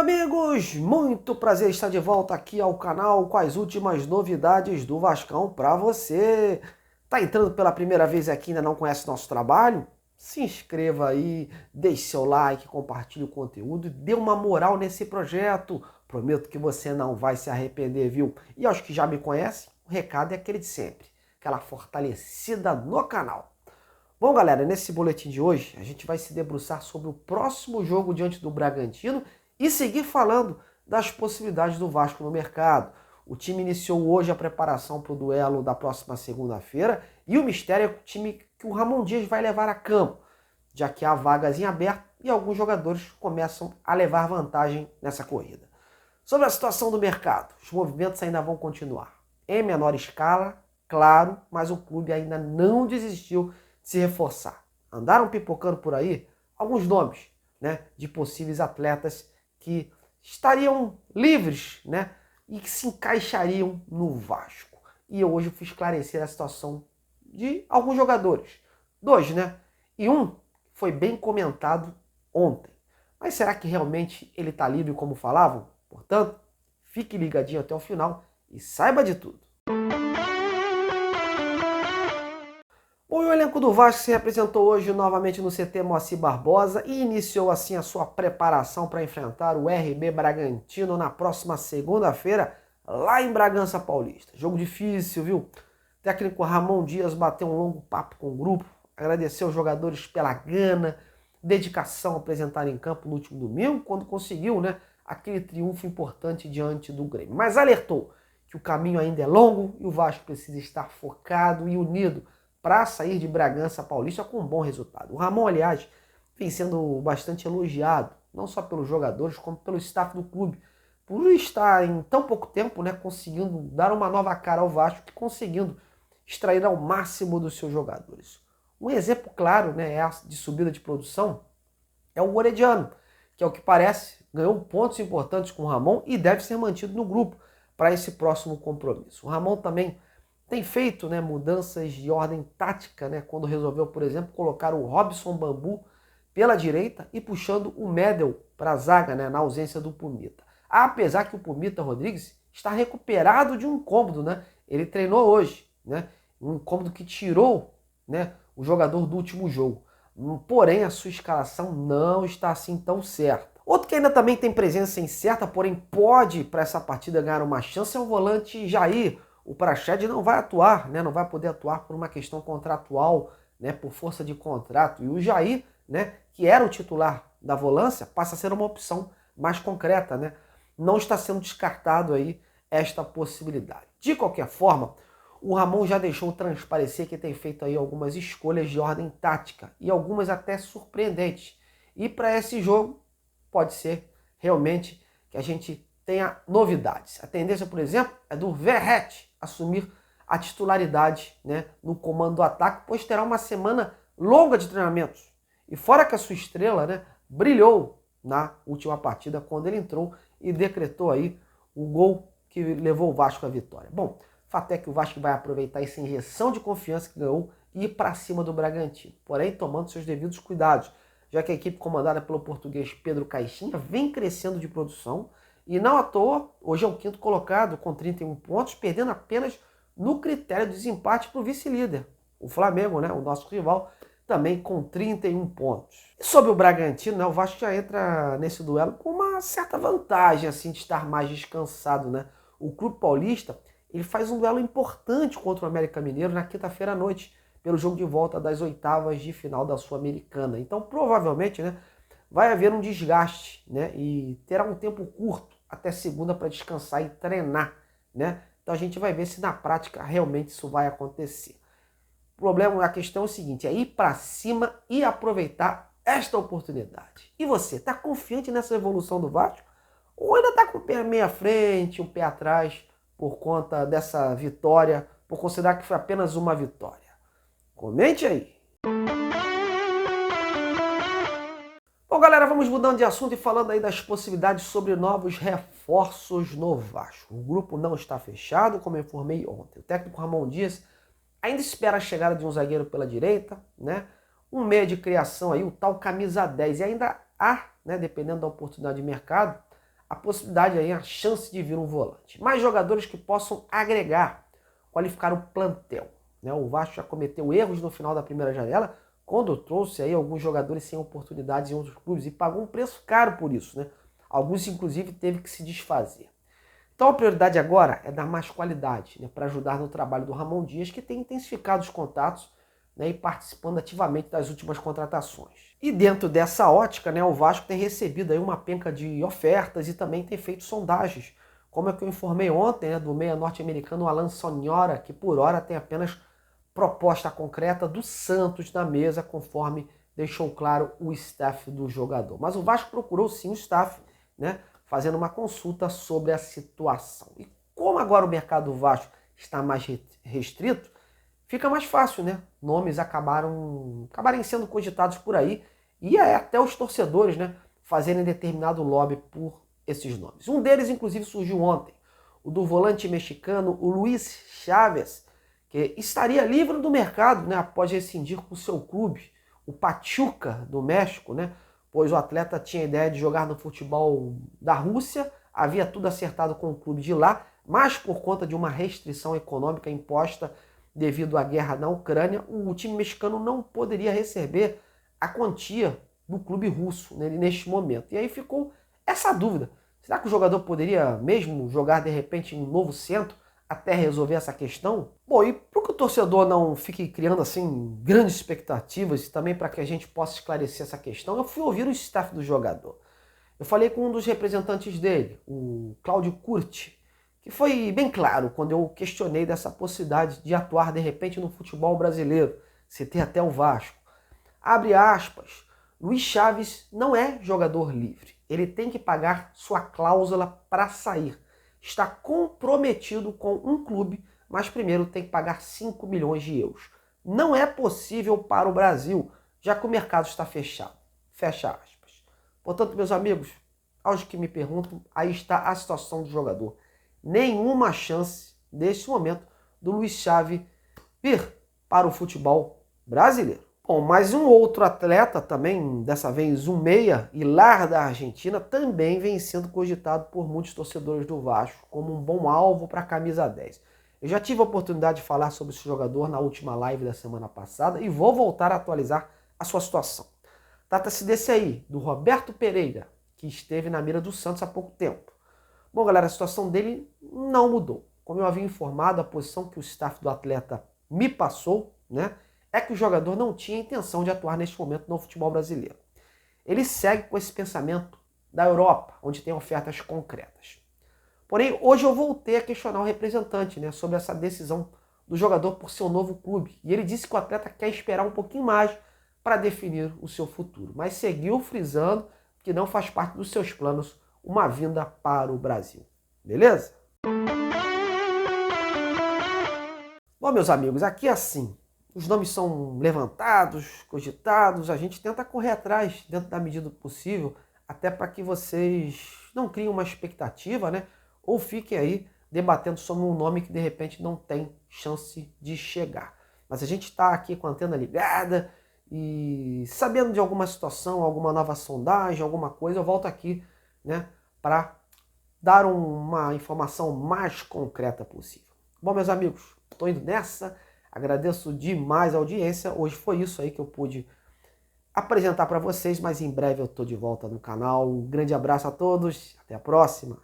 amigos, muito prazer estar de volta aqui ao canal com as últimas novidades do Vascão para você. Tá entrando pela primeira vez aqui e ainda não conhece nosso trabalho? Se inscreva aí, deixe seu like, compartilhe o conteúdo e dê uma moral nesse projeto. Prometo que você não vai se arrepender, viu? E aos que já me conhecem, o recado é aquele de sempre, aquela fortalecida no canal. Bom, galera, nesse boletim de hoje a gente vai se debruçar sobre o próximo jogo diante do Bragantino e seguir falando das possibilidades do Vasco no mercado. O time iniciou hoje a preparação para o duelo da próxima segunda-feira e o mistério é o time que o Ramon Dias vai levar a campo, já que há vagas em aberto e alguns jogadores começam a levar vantagem nessa corrida. Sobre a situação do mercado, os movimentos ainda vão continuar. Em menor escala, claro, mas o clube ainda não desistiu de se reforçar. Andaram pipocando por aí alguns nomes, de possíveis atletas que estariam livres, e que se encaixariam no Vasco. E eu hoje fui esclarecer a situação de alguns jogadores. Dois, E um foi bem comentado ontem. Mas será que realmente ele está livre como falavam? Portanto, fique ligadinho até o final e saiba de tudo. O elenco do Vasco se representou hoje novamente no CT Moacir Barbosa e iniciou assim a sua preparação para enfrentar o RB Bragantino na próxima segunda-feira, lá em Bragança Paulista. Jogo difícil, viu? O técnico Ramon Dias bateu um longo papo com o grupo, agradeceu os jogadores pela gana, dedicação apresentada em campo no último domingo, quando conseguiu, aquele triunfo importante diante do Grêmio. Mas alertou que o caminho ainda é longo e o Vasco precisa estar focado e unido para sair de Bragança Paulista com um bom resultado. O Ramon, aliás, vem sendo bastante elogiado, não só pelos jogadores, como pelo staff do clube, por estar em tão pouco tempo conseguindo dar uma nova cara ao Vasco e conseguindo extrair ao máximo dos seus jogadores. Um exemplo claro de subida de produção é o Orediano, que, ao que parece, ganhou pontos importantes com o Ramon e deve ser mantido no grupo para esse próximo compromisso. O Ramon também tem feito mudanças de ordem tática, quando resolveu, por exemplo, colocar o Robson Bambu pela direita e puxando o Medel para a zaga, na ausência do Pumita. Apesar que o Pumita Rodrigues está recuperado de um incômodo, ele treinou hoje, um incômodo que tirou o jogador do último jogo. Porém, a sua escalação não está assim tão certa. Outro que ainda também tem presença incerta, porém pode para essa partida ganhar uma chance, é o volante Jair. O Praxedes não vai atuar, não vai poder atuar por uma questão contratual, por força de contrato. E o Jair, que era o titular da volância, passa a ser uma opção mais concreta, Não está sendo descartado aí esta possibilidade. De qualquer forma, o Ramon já deixou transparecer que tem feito aí algumas escolhas de ordem tática e algumas até surpreendentes. E para esse jogo pode ser realmente que a gente tenha novidades. A tendência, por exemplo, é do Verratti assumir a titularidade no comando do ataque, pois terá uma semana longa de treinamentos. E fora que a sua estrela brilhou na última partida, quando ele entrou e decretou aí o gol que levou o Vasco à vitória. Bom, fato é que o Vasco vai aproveitar essa injeção de confiança que ganhou e ir para cima do Bragantino. Porém, tomando seus devidos cuidados, já que a equipe comandada pelo português Pedro Caixinha vem crescendo de produção. E não à toa, hoje é o quinto colocado com 31 pontos, perdendo apenas no critério de desempate para o vice-líder. O Flamengo, o nosso rival, também com 31 pontos. E sobre o Bragantino, o Vasco já entra nesse duelo com uma certa vantagem assim, de estar mais descansado. O Clube Paulista ele faz um duelo importante contra o América Mineiro na quinta-feira à noite, pelo jogo de volta das oitavas de final da Sul-Americana. Então, provavelmente, vai haver um desgaste, e terá um tempo curto até segunda para descansar e treinar, Então a gente vai ver se na prática realmente isso vai acontecer. O problema, a questão é o seguinte, é ir para cima e aproveitar esta oportunidade. E você, está confiante nessa evolução do Vasco? Ou ainda está com o pé meio à frente, um pé atrás, por conta dessa vitória, por considerar que foi apenas uma vitória? Comente aí. Bom, galera, vamos mudando de assunto e falando aí das possibilidades sobre novos reforços no Vasco. O grupo não está fechado, como eu informei ontem. O técnico Ramon Dias ainda espera a chegada de um zagueiro pela direita, um meia de criação aí, o tal camisa 10. E ainda há, dependendo da oportunidade de mercado, a possibilidade aí, a chance de vir um volante. Mais jogadores que possam agregar, qualificar o plantel. Né? O Vasco já cometeu erros no final da primeira janela, quando trouxe aí alguns jogadores sem oportunidades em outros clubes e pagou um preço caro por isso. Né? Alguns, inclusive, teve que se desfazer. Então a prioridade agora é dar mais qualidade, né, para ajudar no trabalho do Ramon Dias, que tem intensificado os contatos, né, e participando ativamente das últimas contratações. E dentro dessa ótica, né, o Vasco tem recebido aí uma penca de ofertas e também tem feito sondagens, como é que eu informei ontem, né, do meia norte-americano Alan Sonhora, que por hora tem apenas proposta concreta do Santos na mesa, conforme deixou claro o staff do jogador. Mas o Vasco procurou sim o staff, né, fazendo uma consulta sobre a situação. E como agora o mercado do Vasco está mais restrito, fica mais fácil, né? Nomes acabarem sendo cogitados por aí e até os torcedores, né, fazerem determinado lobby por esses nomes. Um deles, inclusive, surgiu ontem, o do volante mexicano, o Luis Chávez, que estaria livre do mercado, né, após rescindir com o seu clube, o Pachuca do México, né? Pois o atleta tinha a ideia de jogar no futebol da Rússia, havia tudo acertado com o clube de lá, mas por conta de uma restrição econômica imposta devido à guerra na Ucrânia, o time mexicano não poderia receber a quantia do clube russo, né, neste momento. E aí ficou essa dúvida, será que o jogador poderia mesmo jogar de repente em um novo centro até resolver essa questão? Bom, e para que o torcedor não fique criando assim grandes expectativas e também para que a gente possa esclarecer essa questão, eu fui ouvir o staff do jogador. Eu falei com um dos representantes dele, o Cláudio Curti, que foi bem claro quando eu questionei dessa possibilidade de atuar de repente no futebol brasileiro, se ter até o Vasco. Abre aspas, Luis Chávez não é jogador livre, ele tem que pagar sua cláusula para sair. Está comprometido com um clube, mas primeiro tem que pagar 5 milhões de euros. Não é possível para o Brasil, já que o mercado está fechado. Fecha aspas. Portanto, meus amigos, aos que me perguntam, aí está a situação do jogador. Nenhuma chance, neste momento, do Luis Chávez vir para o futebol brasileiro. Bom, mas um outro atleta também, dessa vez um meia, Hilar da Argentina, também vem sendo cogitado por muitos torcedores do Vasco como um bom alvo para a camisa 10. Eu já tive a oportunidade de falar sobre esse jogador na última live da semana passada e vou voltar a atualizar a sua situação. Trata-se desse aí, do Roberto Pereira, que esteve na mira do Santos há pouco tempo. Bom, galera, a situação dele não mudou. Como eu havia informado, a posição que o staff do atleta me passou, né, é que o jogador não tinha intenção de atuar neste momento no futebol brasileiro. Ele segue com esse pensamento da Europa, onde tem ofertas concretas. Porém, hoje eu voltei a questionar o representante, né, sobre essa decisão do jogador por seu novo clube. E ele disse que o atleta quer esperar um pouquinho mais para definir o seu futuro. Mas seguiu frisando que não faz parte dos seus planos uma vinda para o Brasil. Beleza? Bom, meus amigos, aqui é assim. Os nomes são levantados, cogitados, a gente tenta correr atrás dentro da medida do possível, até para que vocês não criem uma expectativa, né? Ou fiquem aí debatendo sobre um nome que de repente não tem chance de chegar. Mas a gente está aqui com a antena ligada e sabendo de alguma situação, alguma nova sondagem, alguma coisa, eu volto aqui, né, para dar uma informação mais concreta possível. Bom, meus amigos, estou indo nessa. Agradeço demais a audiência. Hoje foi isso aí que eu pude apresentar para vocês, mas em breve eu estou de volta no canal. Um grande abraço a todos. Até a próxima.